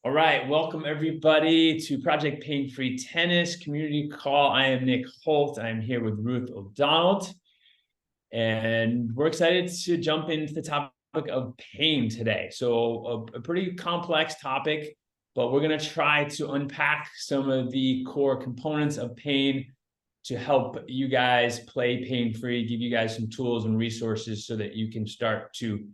All right, welcome everybody to Project Pain Free Tennis Community Call. I am Nick Holt. I'm here with Ruth O'Donnell, and we're excited to jump into the topic of pain today. So a pretty complex topic, but we're going to try to unpack some of the core components of pain to help you guys play pain-free, give you guys some tools and resources so that you can start to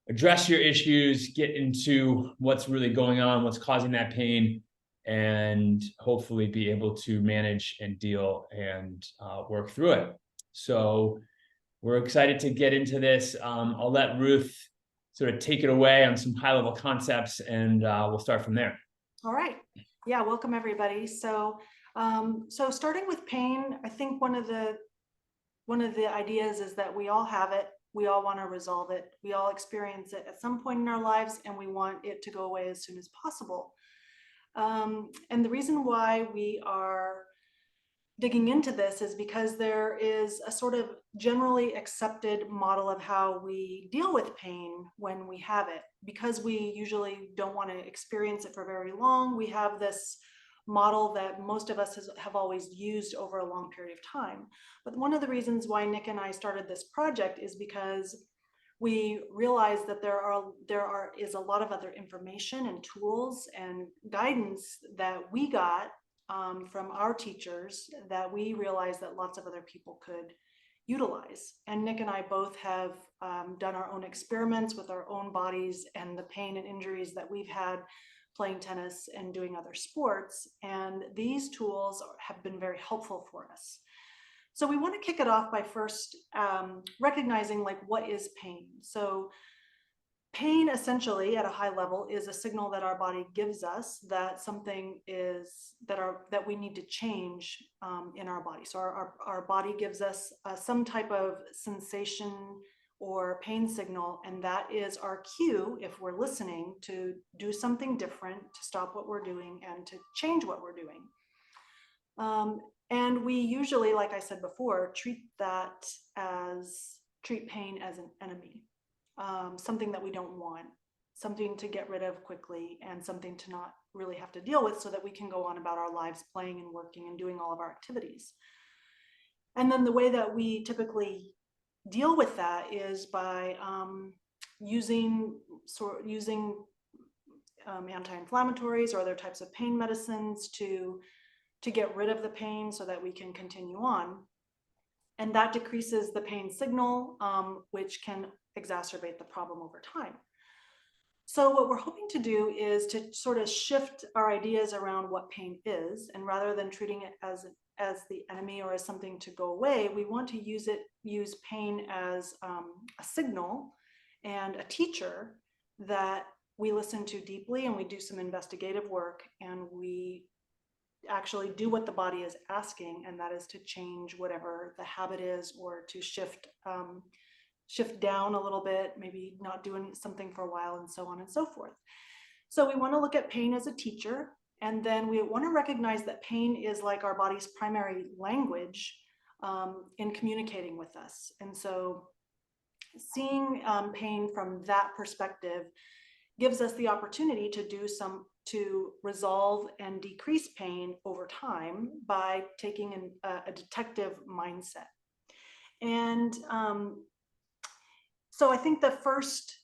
address your issues, get into what's really going on, what's causing that pain, and hopefully be able to manage and deal and work through it. So we're excited to get into this. I'll let Ruth sort of take it away on some high-level concepts, and we'll start from there. All right. Yeah, welcome everybody. So starting with pain, I think one of the ideas is that we all have it. We all want to resolve it. We all experience it at some point in our lives, and we want it to go away as soon as possible. And the reason why we are digging into this is because there is a sort of generally accepted model of how we deal with pain when we have it. Because we usually don't want to experience it for very long, we have this model that most of us have always used over a long period of time. But one of the reasons why Nick and I started this project is because we realized that there is a lot of other information and tools and guidance that we got from our teachers that we realized that lots of other people could utilize. And Nick and I both have done our own experiments with our own bodies and the pain and injuries that we've had playing tennis and doing other sports. And these tools have been very helpful for us. So we want to kick it off by first recognizing, like, what is pain? So pain essentially at a high level is a signal that our body gives us that something is that we need to change in our body. So our body gives us some type of sensation or pain signal, and that is our cue, if we're listening, to do something different, to stop what we're doing and to change what we're doing. And we usually, like I said before, treat pain as an enemy, something that we don't want, something to get rid of quickly, and something to not really have to deal with so that we can go on about our lives playing and working and doing all of our activities. And then the way that we typically deal with that is by using anti-inflammatories or other types of pain medicines to get rid of the pain so that we can continue on. And that decreases the pain signal, which can exacerbate the problem over time. So what we're hoping to do is to sort of shift our ideas around what pain is, and rather than treating it as the enemy or as something to go away, we want to use pain as a signal and a teacher that we listen to deeply, and we do some investigative work, and we actually do what the body is asking, and that is to change whatever the habit is, or to shift down a little bit, maybe not doing something for a while, and so on and so forth. So we want to look at pain as a teacher, and then we want to recognize that pain is like our body's primary language in communicating with us. And so seeing pain from that perspective gives us the opportunity to resolve and decrease pain over time by taking a detective mindset. And so I think the first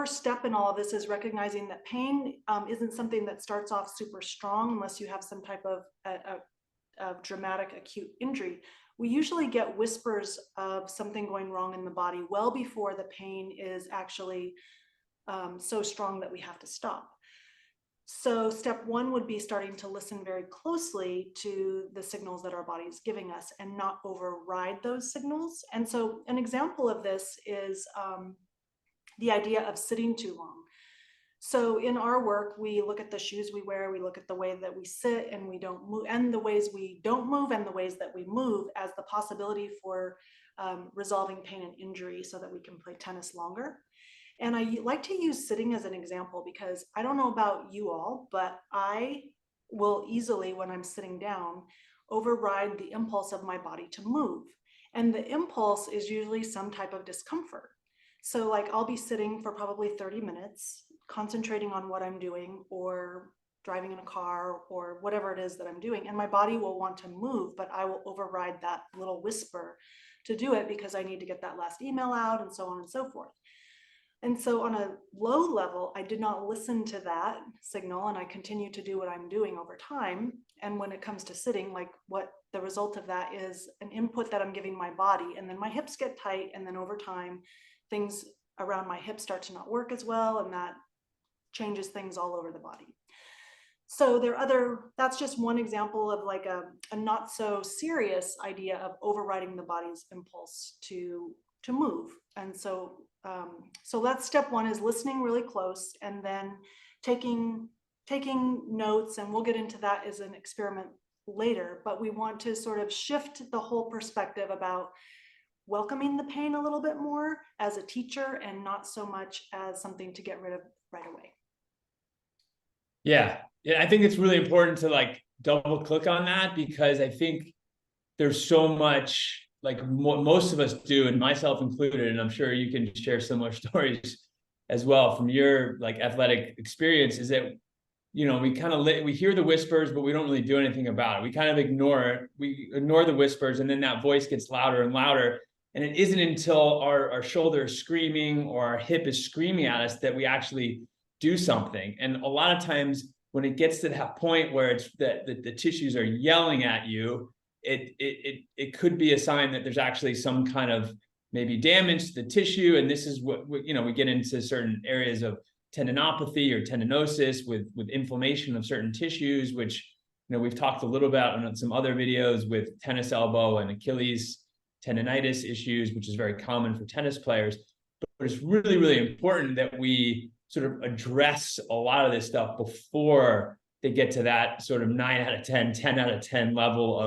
step in all of this is recognizing that pain isn't something that starts off super strong unless you have some type of dramatic acute injury. We usually get whispers of something going wrong in the body well before the pain is actually so strong that we have to stop. So step one would be starting to listen very closely to the signals that our body is giving us and not override those signals. And so an example of this is the idea of sitting too long. So in our work, we look at the shoes we wear, we look at the way that we sit and we don't move, and the ways we don't move and the ways that we move as the possibility for resolving pain and injury so that we can play tennis longer. And I like to use sitting as an example because I don't know about you all, but I will easily, when I'm sitting down, override the impulse of my body to move. And the impulse is usually some type of discomfort. So like I'll be sitting for probably 30 minutes concentrating on what I'm doing or driving in a car or whatever it is that I'm doing. And my body will want to move, but I will override that little whisper to do it because I need to get that last email out and so on and so forth. And so on a low level, I did not listen to that signal and I continue to do what I'm doing over time. And when it comes to sitting, like what the result of that is an input that I'm giving my body, and then my hips get tight. And then over time, things around my hips start to not work as well. And that changes things all over the body. So that's just one example of like a not so serious idea of overriding the body's impulse to move. And so that's step one, is listening really close and then taking notes. And we'll get into that as an experiment later, but we want to sort of shift the whole perspective about welcoming the pain a little bit more as a teacher and not so much as something to get rid of right away. Yeah. I think it's really important to like double click on that, because I think there's so much, like most of us do, and myself included, and I'm sure you can share similar stories as well from your like athletic experience, is that, you know, we kind of we hear the whispers, but we don't really do anything about it. We kind of ignore it. We ignore the whispers, and then that voice gets louder and louder. And it isn't until our shoulder is screaming or our hip is screaming at us that we actually do something. And a lot of times when it gets to that point where it's that the tissues are yelling at you, it could be a sign that there's actually some kind of maybe damage to the tissue. And this is what you know, we get into certain areas of tendinopathy or tendinosis with inflammation of certain tissues, which, you know, we've talked a little about in some other videos with tennis elbow and Achilles tendonitis issues, which is very common for tennis players. But it's really, really important that we sort of address a lot of this stuff before they get to that sort of 9 out of 10, 10 out of 10 level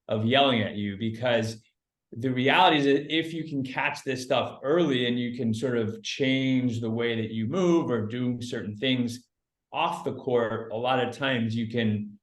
of yelling at you. Because the reality is that if you can catch this stuff early and you can sort of change the way that you move or do certain things off the court, a lot of times you can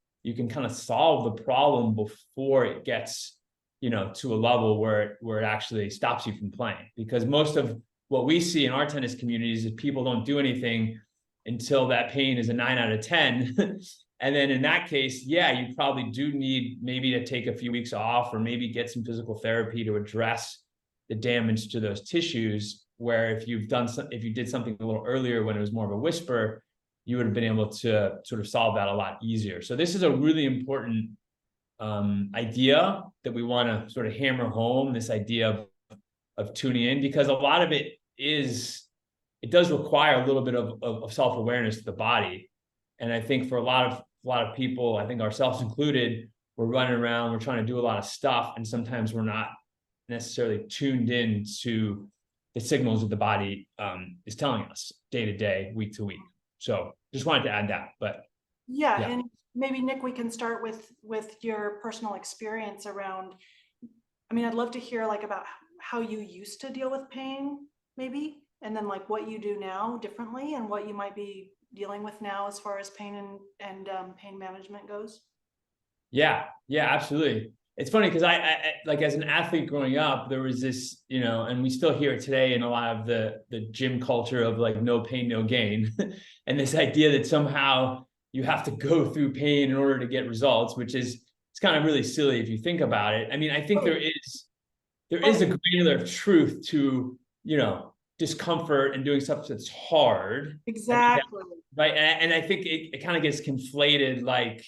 kind of solve the problem before it gets, you know, to a level where it actually stops you from playing. Because most of what we see in our tennis communities is people don't do anything until that pain is a 9 out of 10. And then in that case, yeah, you probably do need maybe to take a few weeks off or maybe get some physical therapy to address the damage to those tissues. Where if you did something a little earlier when it was more of a whisper, you would have been able to sort of solve that a lot easier. So this is a really important idea that we want to sort of hammer home, this idea of tuning in, because a lot of it does require a little bit of self-awareness to the body. And I think for a lot of people, I think ourselves included, we're running around, we're trying to do a lot of stuff, and sometimes we're not necessarily tuned in to the signals that the body is telling us day to day, week to week. So just wanted to add that. But yeah. And maybe Nick, we can start with your personal experience around, I mean, I'd love to hear like about how you used to deal with pain, maybe, and then like what you do now differently and what you might be dealing with now as far as pain and pain management goes. Yeah, absolutely. It's funny because I like, as an athlete growing up, there was this, you know, and we still hear it today in a lot of the gym culture of like no pain, no gain. And this idea that somehow you have to go through pain in order to get results, which is, it's kind of really silly if you think about it. I mean, I think there is a granular truth to, you know, discomfort and doing stuff that's hard. Exactly. Right. And I think it kind of gets conflated, like,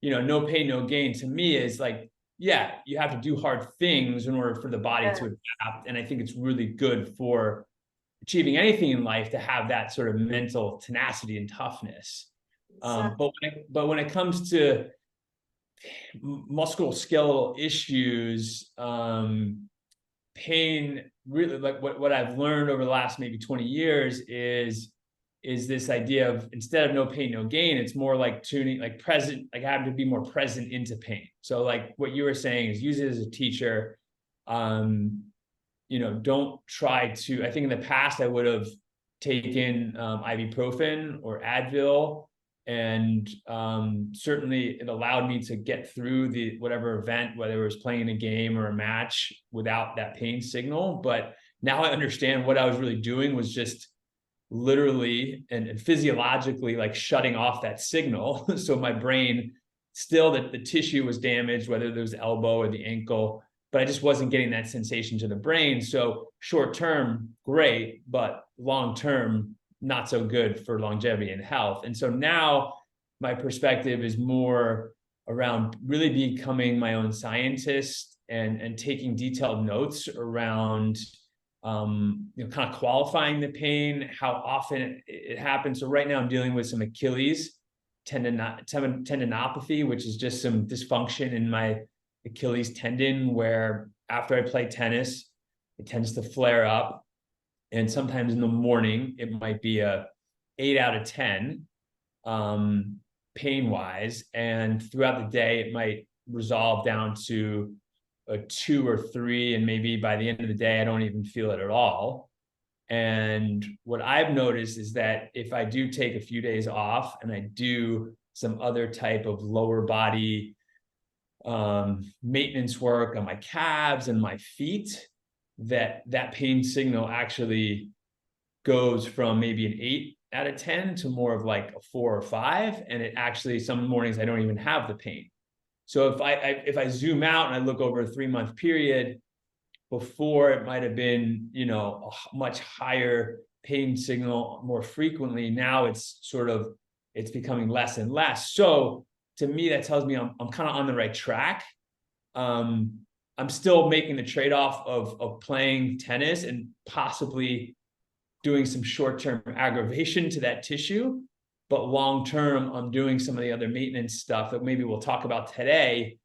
you know, no pain, no gain to me is like, yeah, you have to do hard things in order for the body to adapt. And I think it's really good for achieving anything in life to have that sort of mental tenacity and toughness. Exactly. But when it comes to musculoskeletal issues, pain, really, like what I've learned over the last maybe 20 years is this idea of, instead of no pain, no gain, it's more like tuning, like present, like having to be more present into pain. So like what you were saying is use it as a teacher. You know, don't try to, I think in the past I would have taken ibuprofen or Advil, and certainly it allowed me to get through the whatever event, whether it was playing a game or a match, without that pain signal. But now I understand what I was really doing was just literally and physiologically like shutting off that signal. So my brain still, that the tissue was damaged, whether there was the elbow or the ankle, but I just wasn't getting that sensation to the brain. So short term, great, but long term, not so good for longevity and health. And so now my perspective is more around really becoming my own scientist and taking detailed notes around kind of qualifying the pain, how often it happens. So right now I'm dealing with some Achilles tendinopathy, which is just some dysfunction in my Achilles tendon, where after I play tennis, it tends to flare up. And sometimes in the morning, it might be a 8 out of 10 pain wise. And throughout the day, it might resolve down to a 2 or 3. And maybe by the end of the day, I don't even feel it at all. And what I've noticed is that if I do take a few days off and I do some other type of lower body maintenance work on my calves and my feet, that pain signal actually goes from maybe an 8 out of 10 to more of like a 4 or 5. And it actually, some mornings I don't even have the pain. So if I zoom out and I look over a 3-month period, before it might have been, a much higher pain signal more frequently. Now it's becoming less and less. So to me, that tells me I'm kind of on the right track. I'm still making the trade-off of playing tennis and possibly doing some short-term aggravation to that tissue. But long-term, I'm doing some of the other maintenance stuff that maybe we'll talk about today,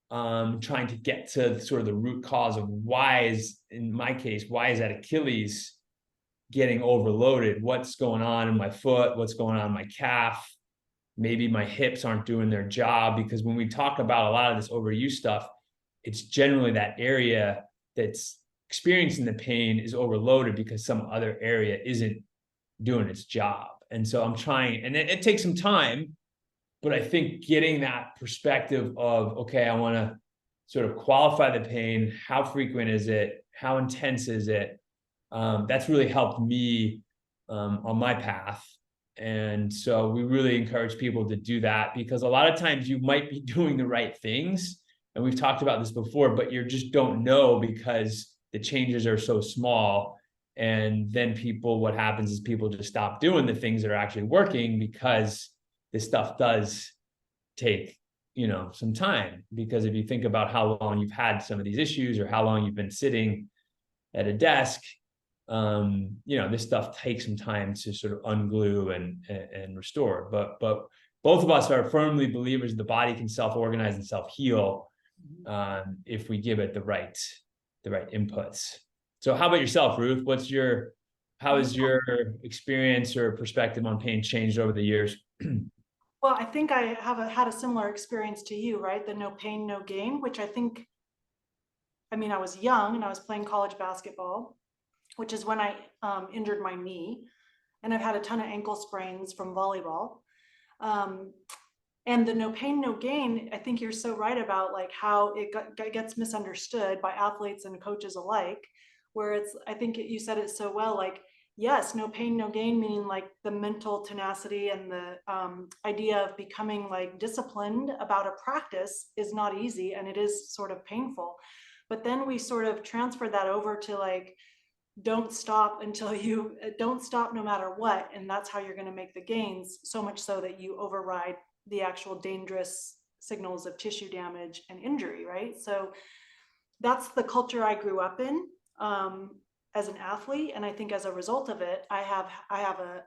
trying to get to sort of the root cause of in my case, why is that Achilles getting overloaded? What's going on in my foot? What's going on in my calf? Maybe my hips aren't doing their job, because when we talk about a lot of this overuse stuff, it's generally that area that's experiencing the pain is overloaded because some other area isn't doing its job. And so I'm trying, and it takes some time, but I think getting that perspective of, okay, I want to sort of qualify the pain. How frequent is it? How intense is it? That's really helped me on my path. And so we really encourage people to do that, because a lot of times you might be doing the right things. And we've talked about this before, but you just don't know because the changes are so small. And then what happens is people just stop doing the things that are actually working, because this stuff does take, some time. Because if you think about how long you've had some of these issues or how long you've been sitting at a desk, this stuff takes some time to sort of unglue and restore. But both of us are firmly believers the body can self-organize and self-heal if we give it the right inputs. So how about yourself, Ruth? How has your experience or perspective on pain changed over the years? Well, I think I had a similar experience to you, right? The no pain, no gain, which I was young and I was playing college basketball, which is when I injured my knee. And I've had a ton of ankle sprains from volleyball. And the no pain, no gain, I think you're so right about like how it gets misunderstood by athletes and coaches alike, where I think you said it so well, like, yes, no pain, no gain, meaning like the mental tenacity and the idea of becoming like disciplined about a practice is not easy, and it is sort of painful. But then we sort of transfer that over to like, don't stop no matter what. And that's how you're going to make the gains, so much so that you override the actual dangerous signals of tissue damage and injury, right? So that's the culture I grew up in as an athlete. And I think as a result of it, I have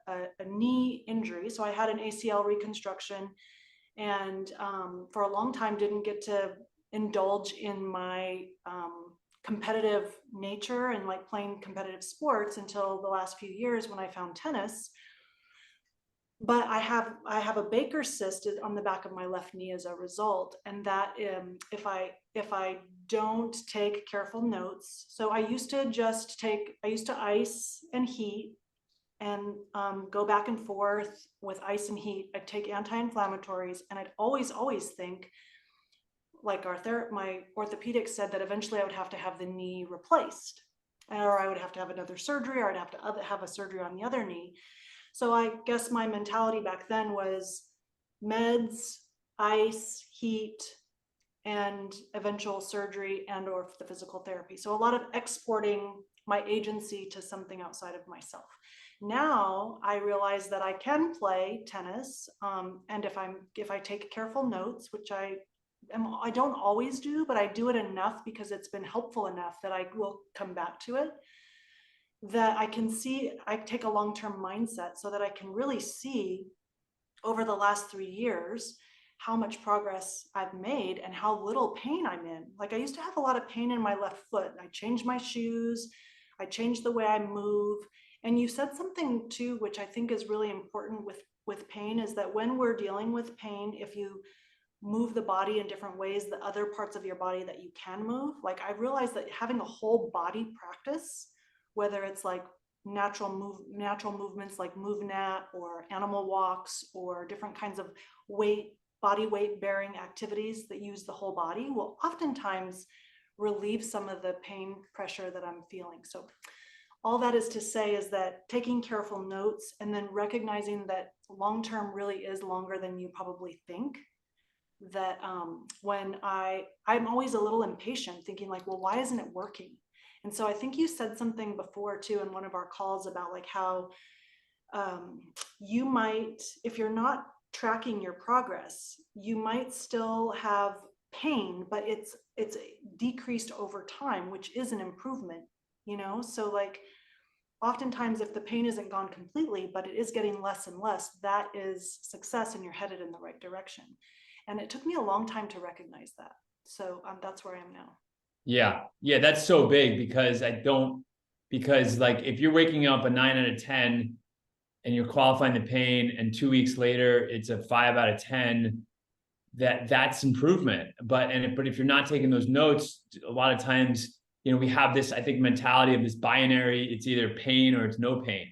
a knee injury. So I had an ACL reconstruction, and for a long time didn't get to indulge in my competitive nature and like playing competitive sports until the last few years when I found tennis. But I have a Baker's cyst on the back of my left knee as a result. And that if I don't take careful notes, so I used to ice and heat and go back and forth with ice and heat. I'd take anti-inflammatories, and I'd always think, like my orthopedic said, that eventually I would have to have the knee replaced. or I would have to have another surgery, or I'd have to have a surgery on the other knee. So I guess my mentality back then was meds, ice, heat, and eventual surgery and or the physical therapy. So a lot of exporting my agency to something outside of myself. Now I realize that I can play tennis, and if I take careful notes, which I don't always do, but I do it enough because it's been helpful enough that I will come back to it. That I can see, I take a long-term mindset so that I can really see over the last 3 years how much progress I've made and how little pain I'm in. Like I used to have a lot of pain in my left foot. I changed my shoes, I changed the way I move. And you said something too, which I think is really important with pain, is that when we're dealing with pain, if you move the body in different ways, the other parts of your body that you can move, like I realized that having a whole body practice, whether it's like natural movements like MoveNat or animal walks or different kinds of body weight bearing activities that use the whole body, will oftentimes relieve some of the pain pressure that I'm feeling. So all that is to say is that taking careful notes and then recognizing that long-term really is longer than you probably think. That when I'm always a little impatient, thinking like, well, why isn't it working? And so I think you said something before too in one of our calls about like how you might, if you're not tracking your progress, you might still have pain, but it's decreased over time, which is an improvement, you know? So like oftentimes if the pain isn't gone completely, but it is getting less and less, that is success and you're headed in the right direction. And it took me a long time to recognize that. So that's where I am now. Yeah, that's so big because because like if you're waking up a 9 out of 10 and you're qualifying the pain and 2 weeks later it's a 5 out of 10, that's improvement. But if you're not taking those notes, a lot of times, we have this, I think, mentality of this binary, it's either pain or it's no pain,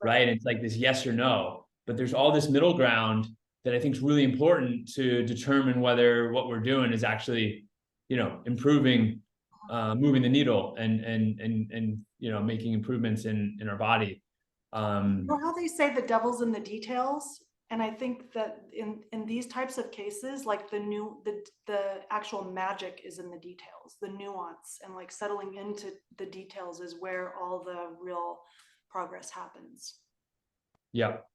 right? It's like this yes or no, but there's all this middle ground that I think is really important to determine whether what we're doing is actually, improving, moving the needle and making improvements in our body. You know how they say the devil's in the details? And I think that in these types of cases, like the actual magic is in the details, the nuance, and like settling into the details is where all the real progress happens. Yep.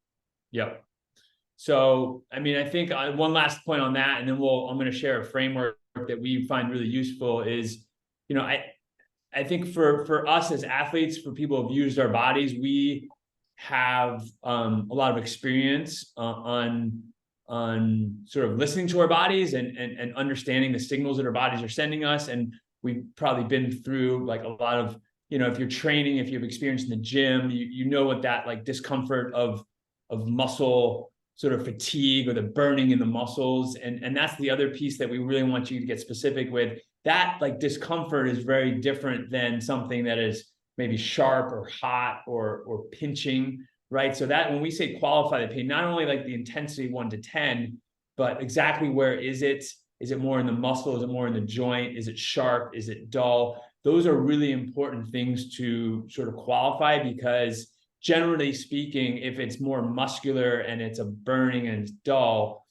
So, I mean, I think one last point on that, and then I'm going to share a framework that we find really useful is, I think for us as athletes, for people who've used our bodies, we have a lot of experience on sort of listening to our bodies and understanding the signals that our bodies are sending us. And we've probably been through like a lot of, if you're training, if you have experience in the gym, you know what that like discomfort of muscle sort of fatigue or the burning in the muscles. And that's the other piece that we really want you to get specific with. That like discomfort is very different than something that is maybe sharp or hot or pinching, right? So that when we say qualify the pain, not only like the intensity 1 to 10, but exactly where is it? Is it more in the muscle? Is it more in the joint? Is it sharp? Is it dull? Those are really important things to sort of qualify, because generally speaking, if it's more muscular and it's a burning and it's dull,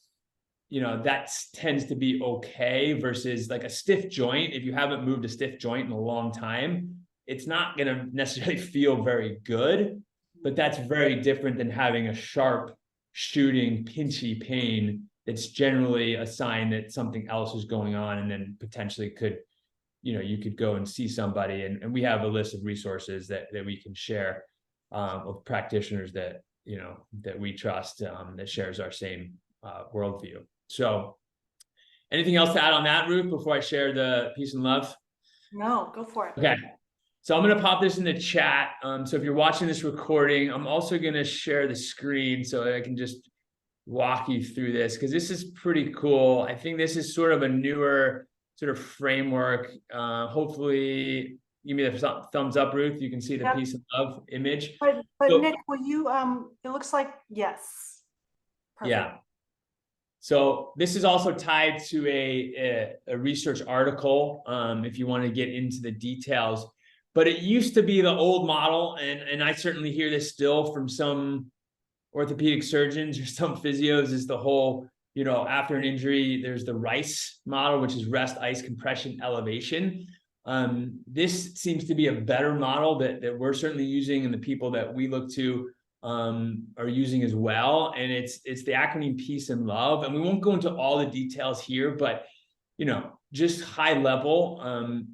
that tends to be okay, versus like a stiff joint. If you haven't moved a stiff joint in a long time, it's not going to necessarily feel very good, but that's very different than having a sharp shooting pinchy pain. That's generally a sign that something else is going on, and then potentially could, you could go and see somebody. And we have a list of resources that we can share of practitioners that, that we trust, that shares our same worldview. So anything else to add on that, Ruth, before I share the peace and love? No, go for it. Okay. So I'm going to pop this in the chat. So if you're watching this recording, I'm also going to share the screen so I can just walk you through this, because this is pretty cool. I think this is sort of a newer sort of framework. Hopefully, give me the thumbs up, Ruth. You can see the peace and love image. But so, Nick, will you, it looks like, yes. Perfect. Yeah. So this is also tied to a research article, if you want to get into the details. but it used to be the old model. And I certainly hear this still from some orthopedic surgeons or some physios, is the whole, after an injury, there's the RICE model, which is rest, ice, compression, elevation. This seems to be a better model that we're certainly using, and the people that we look to are using as well. And it's the acronym PEACE and LOVE. And we won't go into all the details here, but just high level,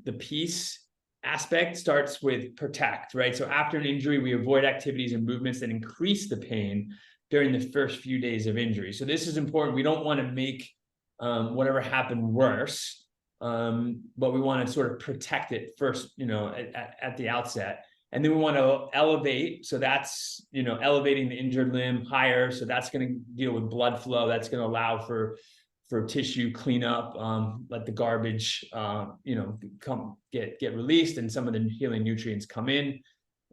the PEACE aspect starts with protect, right? So after an injury, we avoid activities and movements that increase the pain during the first few days of injury. So this is important. We don't want to make whatever happened worse, but we want to sort of protect it first, at the outset. And then we want to elevate. So that's, elevating the injured limb higher. So that's going to deal with blood flow. That's going to allow for tissue cleanup, let the garbage, come get released, and some of the healing nutrients come in.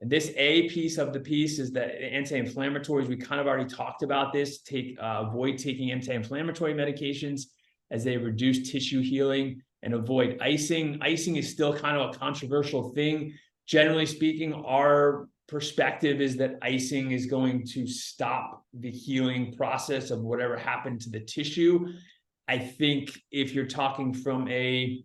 And this A piece of the piece is that anti-inflammatories. We kind of already talked about this. Avoid taking anti-inflammatory medications, as they reduce tissue healing, and avoid icing. Icing is still kind of a controversial thing. Generally speaking, our perspective is that icing is going to stop the healing process of whatever happened to the tissue. I think if you're talking from a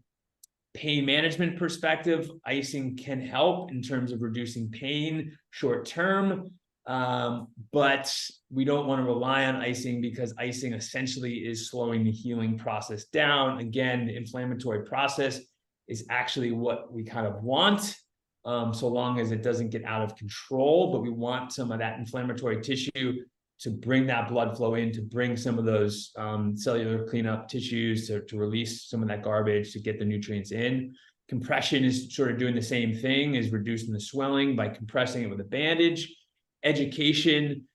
pain management perspective, icing can help in terms of reducing pain short term, but we don't want to rely on icing, because icing essentially is slowing the healing process down. Again, the inflammatory process is actually what we kind of want, so long as it doesn't get out of control, but we want some of that inflammatory tissue to bring that blood flow in, to bring some of those cellular cleanup tissues, to release some of that garbage, to get the nutrients in. Compression is sort of doing the same thing, is reducing the swelling by compressing it with a bandage. Education,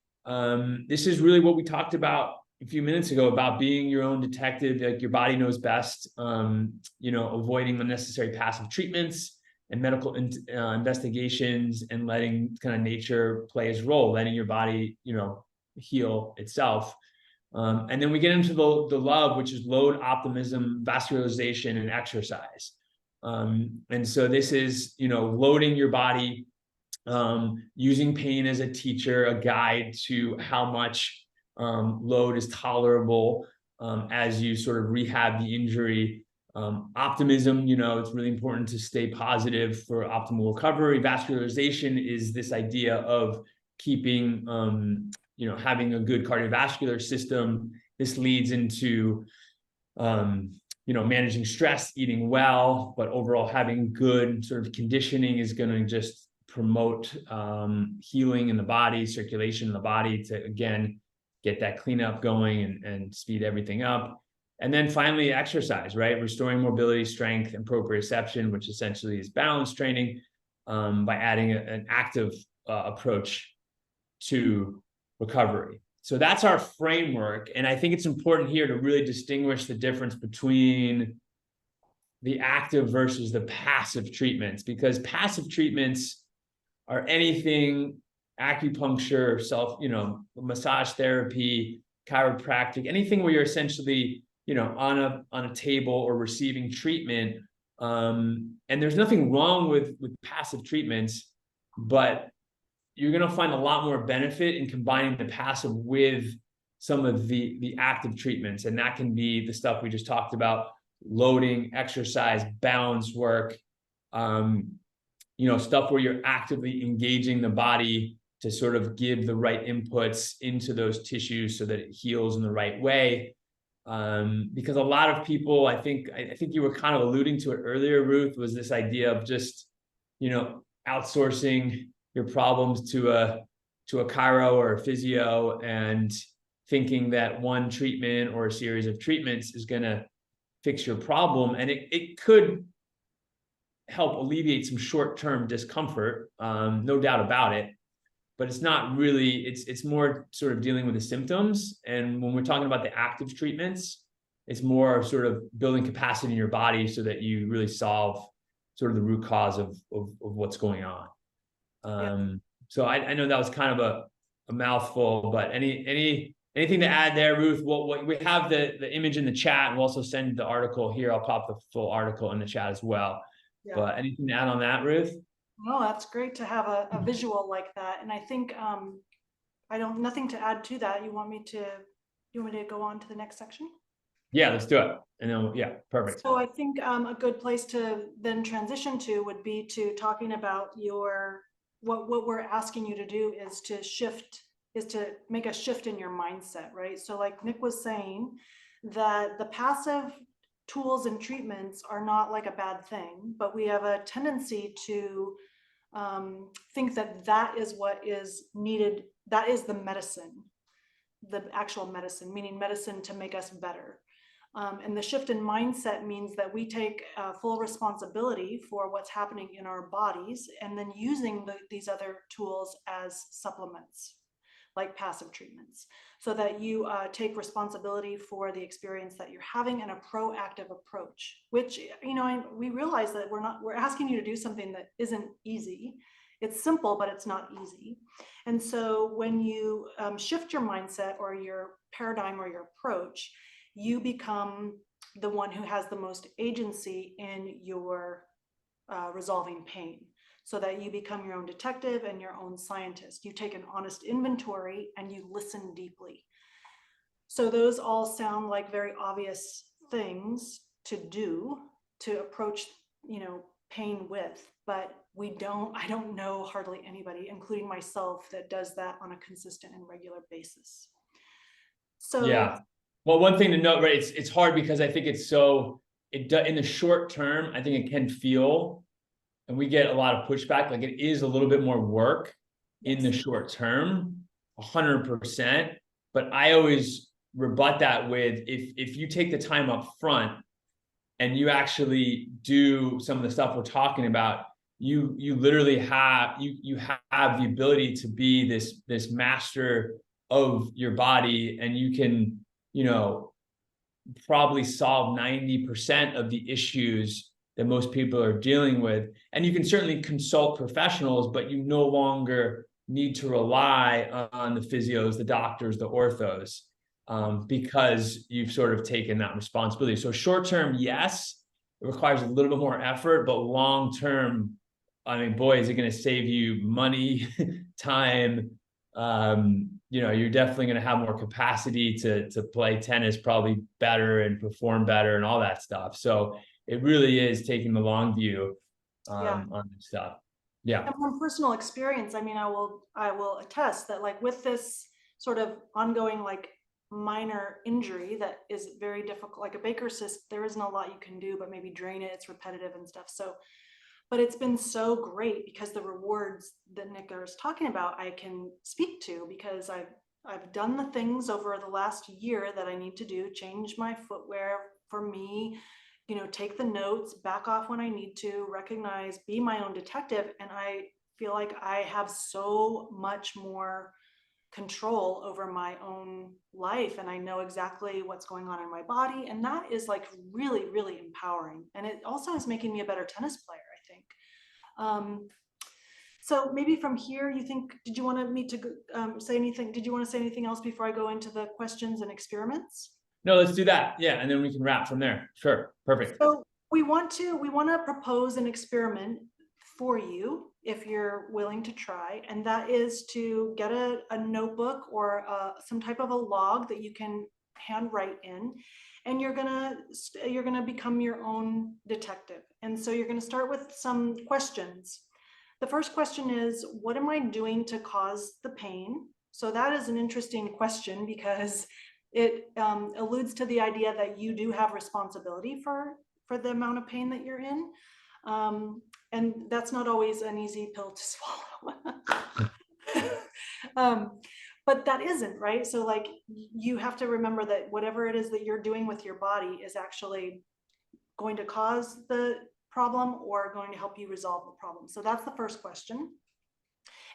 this is really what we talked about a few minutes ago, about being your own detective. Like, your body knows best. Avoiding unnecessary passive treatments and medical investigations, and letting kind of nature play its role, letting your body, heal itself. And then we get into the love, which is load, optimism, vascularization, and exercise. And so this is, loading your body, using pain as a teacher, a guide to how much load is tolerable as you sort of rehab the injury. Optimism, it's really important to stay positive for optimal recovery. Vascularization is this idea of keeping, having a good cardiovascular system. This leads into, managing stress, eating well, but overall having good sort of conditioning is going to just promote healing in the body, circulation in the body, to, again, get that cleanup going and speed everything up. And then finally, exercise, right? Restoring mobility, strength, and proprioception, which essentially is balance training, by adding an active approach to recovery. So that's our framework. And I think it's important here to really distinguish the difference between the active versus the passive treatments, because passive treatments are anything acupuncture, massage therapy, chiropractic, anything where you're essentially, on a table or receiving treatment. And there's nothing wrong with passive treatments, but you're going to find a lot more benefit in combining the passive with some of the active treatments. And that can be the stuff we just talked about: loading, exercise, balance work, stuff where you're actively engaging the body to sort of give the right inputs into those tissues so that it heals in the right way. Because a lot of people, I think you were kind of alluding to it earlier, Ruth, was this idea of just, outsourcing your problems to a chiro or a physio, and thinking that one treatment or a series of treatments is going to fix your problem. And it could help alleviate some short-term discomfort, no doubt about it, but it's not really, it's more sort of dealing with the symptoms. And when we're talking about the active treatments, it's more sort of building capacity in your body so that you really solve sort of the root cause of what's going on. So I know that was kind of a mouthful, but anything to add there, Ruth? What we have the image in the chat, and we'll also send the article here. I'll pop the full article in the chat as well. Yeah. But anything to add on that, Ruth? Oh, that's great to have a visual like that. And I think, nothing to add to that. You want me to go on to the next section? Yeah, let's do it. And then, yeah, perfect. So I think a good place to then transition to would be to talking about what we're asking you to do is to make a shift in your mindset, right? So like Nick was saying, that the passive tools and treatments are not like a bad thing, but we have a tendency to think that that is what is needed. That is the medicine, the actual medicine, meaning medicine to make us better. And the shift in mindset means that we take full responsibility for what's happening in our bodies and then using these other tools as supplements, like passive treatments, so that you take responsibility for the experience that you're having and a proactive approach, which, we realize that we're asking you to do something that isn't easy. It's simple, but it's not easy. And so when you shift your mindset or your paradigm or your approach, you become the one who has the most agency in your resolving pain, so that you become your own detective and your own scientist. You take an honest inventory and you listen deeply. So those all sound like very obvious things to do, to approach, pain with, but I don't know hardly anybody, including myself, that does that on a consistent and regular basis. So Yeah. Well, one thing to note, right? It's hard because I think it's so in the short term, I think it can feel, and we get a lot of pushback, like it is a little bit more work in the short term, 100%. But I always rebut that with if you take the time up front and you actually do some of the stuff we're talking about, you literally have you have the ability to be this master of your body, and you can, probably solve 90% of the issues that most people are dealing with. And you can certainly consult professionals, but you no longer need to rely on the physios, the doctors, the orthos, because you've sort of taken that responsibility. So short term, yes, it requires a little bit more effort, but long term, I mean, boy, is it going to save you money, time. You're definitely going to have more capacity to play tennis probably better and perform better and all that stuff. So it really is taking the long view on this stuff. Yeah. And from personal experience, I mean, I will attest that, like, with this sort of ongoing, like, minor injury that is very difficult, like a Baker cyst, there isn't a lot you can do, but maybe drain it. It's repetitive and stuff. So, but it's been so great because the rewards that Nick is talking about, I can speak to, because I've done the things over the last year that I need to do, change my footwear for me, take the notes, back off when I need to, recognize, be my own detective. And I feel like I have so much more control over my own life, and I know exactly what's going on in my body. And that is like really, really empowering. And it also is making me a better tennis player, I think. So maybe from here, did you want me to say anything? Did you want to say anything else before I go into the questions and experiments? No, let's do that. Yeah. And then we can wrap from there. Sure. Perfect. So we want to propose an experiment for you, if you're willing to try, and that is to get a notebook or some type of a log that you can handwrite in, and you're gonna become your own detective. And so you're gonna start with some questions. The first question is, what am I doing to cause the pain? So that is an interesting question, because it alludes to the idea that you do have responsibility for the amount of pain that you're in. And that's not always an easy pill to swallow. But that isn't, right? So like, you have to remember that whatever it is that you're doing with your body is actually going to cause the problem or going to help you resolve the problem. So that's the first question.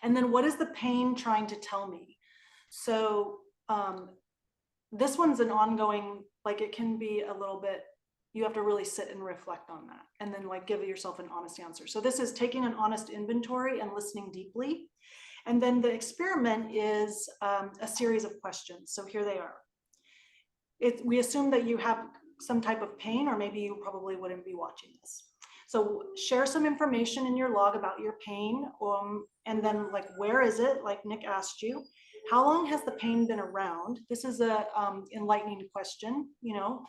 And then, what is the pain trying to tell me? So this one's an ongoing, like, it can be a little bit, you have to really sit and reflect on that, and then like give yourself an honest answer. So this is taking an honest inventory and listening deeply. And then the experiment is a series of questions. So here they are. We assume that you have some type of pain, or maybe you probably wouldn't be watching this. So share some information in your log about your pain, and then like, where is it? Like Nick asked you, how long has the pain been around? This is a enlightening question, you know.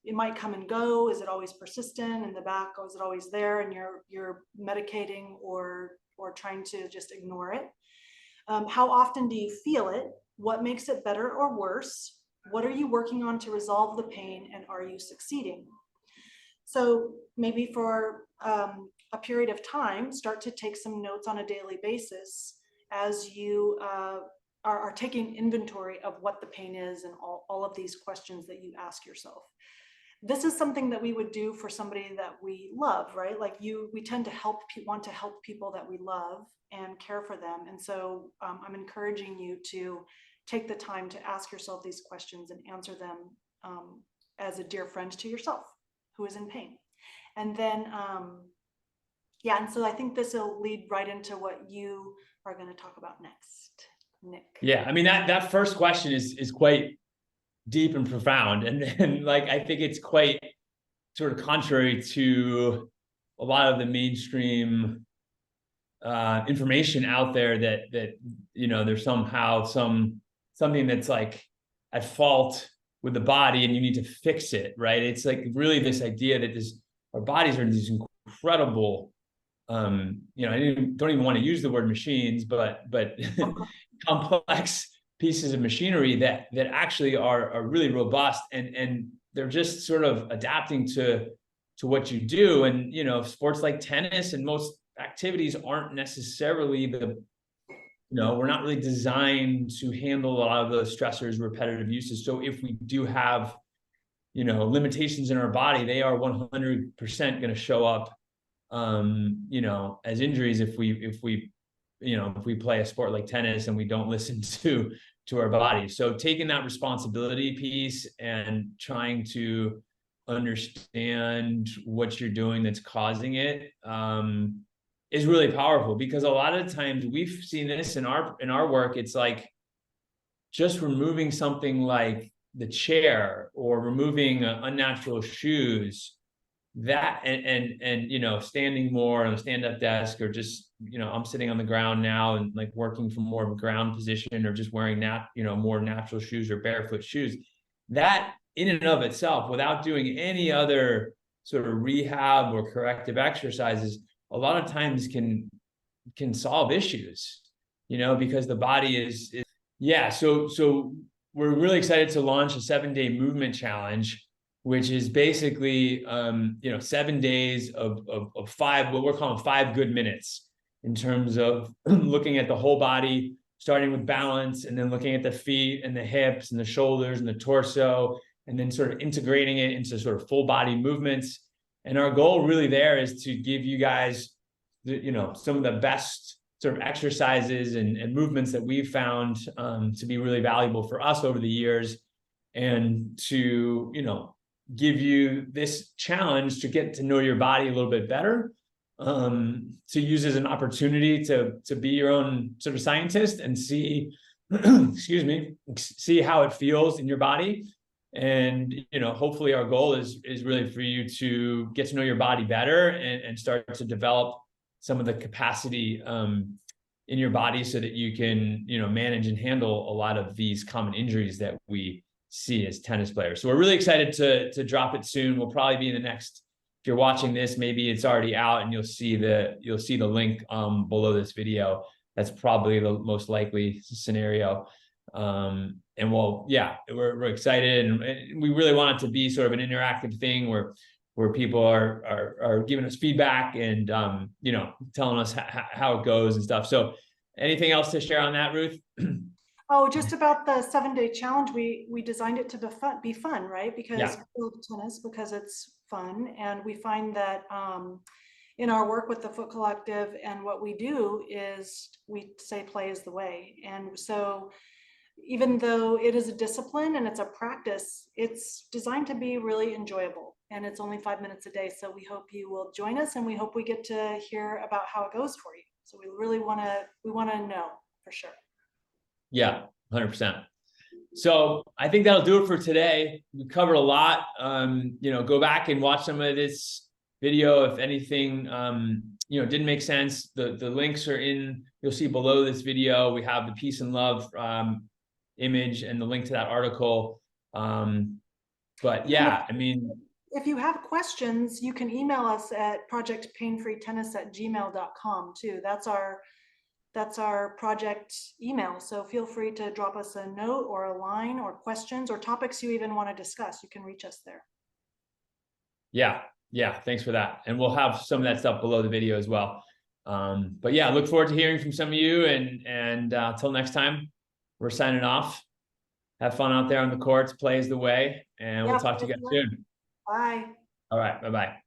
It might come and go. Is it always persistent in the back? Or is it always there and you're medicating or trying to just ignore it? How often do you feel it? What makes it better or worse? What are you working on to resolve the pain, and are you succeeding? So maybe for a period of time, start to take some notes on a daily basis as you are taking inventory of what the pain is and all of these questions that you ask yourself. This is something that we would do for somebody that we love, right? Like we tend to want to help people that we love and care for them. And so I'm encouraging you to take the time to ask yourself these questions and answer them as a dear friend to yourself who is in pain. And then, yeah, and so I think this will lead right into what you are going to talk about next, Nick. Yeah, I mean, that first question is quite deep and profound, and like I think it's quite sort of contrary to a lot of the mainstream information out there that you know, there's somehow something that's like at fault with the body and you need to fix it, right? It's like really this idea that our bodies are these incredible, you know, I don't even want to use the word machines, but complex pieces of machinery that actually are really robust, and they're just sort of adapting to what you do. And you know, sports like tennis and most activities aren't necessarily we're not really designed to handle a lot of those stressors, repetitive uses. So if we do have, you know, limitations in our body, they are 100% going to show up, you know, as injuries if we play a sport like tennis and we don't listen to our bodies. So taking that responsibility piece and trying to understand what you're doing that's causing it is really powerful, because a lot of times we've seen this in our work. It's like just removing something like the chair or removing unnatural shoes, that and you know, standing more on a stand-up desk, or just, you know, I'm sitting on the ground now and like working from more of a ground position, or just wearing more natural shoes or barefoot shoes, that in and of itself, without doing any other sort of rehab or corrective exercises, a lot of times can solve issues, you know, because the body is yeah. So we're really excited to launch a 7-day movement challenge, which is basically, you know, 7 days of five, what we're calling 5 good minutes, in terms of looking at the whole body, starting with balance, and then looking at the feet and the hips and the shoulders and the torso, and then sort of integrating it into sort of full body movements. And our goal really there is to give you guys, you know, some of the best sort of exercises and movements that we've found to be really valuable for us over the years, and to, you know, give you this challenge to get to know your body a little bit better, to use as an opportunity to be your own sort of scientist and see, excuse me, see how it feels in your body. And, you know, hopefully our goal is really for you to get to know your body better and start to develop some of the capacity in your body, so that you can, you know, manage and handle a lot of these common injuries that we see as tennis players. So we're really excited to drop it soon. We'll probably be in the next, if you're watching this, maybe it's already out, and you'll see the link below this video. That's probably the most likely scenario. And we're excited, and we really want it to be sort of an interactive thing where people are giving us feedback and you know, telling us how it goes and stuff. So anything else to share on that, Ruth? Oh, just about the 7-day challenge, we designed it to be fun, right? Because Yeah. we love tennis, because it's fun. And we find that in our work with the Foot Collective, and what we do is we say play is the way. And so even though it is a discipline and it's a practice, it's designed to be really enjoyable. And it's only 5 minutes a day. So we hope you will join us, and we hope we get to hear about how it goes for you. So we really want to know for sure. Yeah, 100%. So I think that'll do it for today. We covered a lot. You know, go back and watch some of this video. If anything, didn't make sense, the links are you'll see below this video. We have the peace and love image and the link to that article. But yeah, I mean, if you have questions, you can email us at projectpainfreetennis@gmail.com too. That's our project email. So feel free to drop us a note or a line or questions or topics you even want to discuss. You can reach us there. Yeah. Thanks for that. And we'll have some of that stuff below the video as well. But yeah, look forward to hearing from some of you, and till next time, we're signing off. Have fun out there on the courts, play is the way, and we'll talk to you guys soon. Bye. All right. Bye-bye.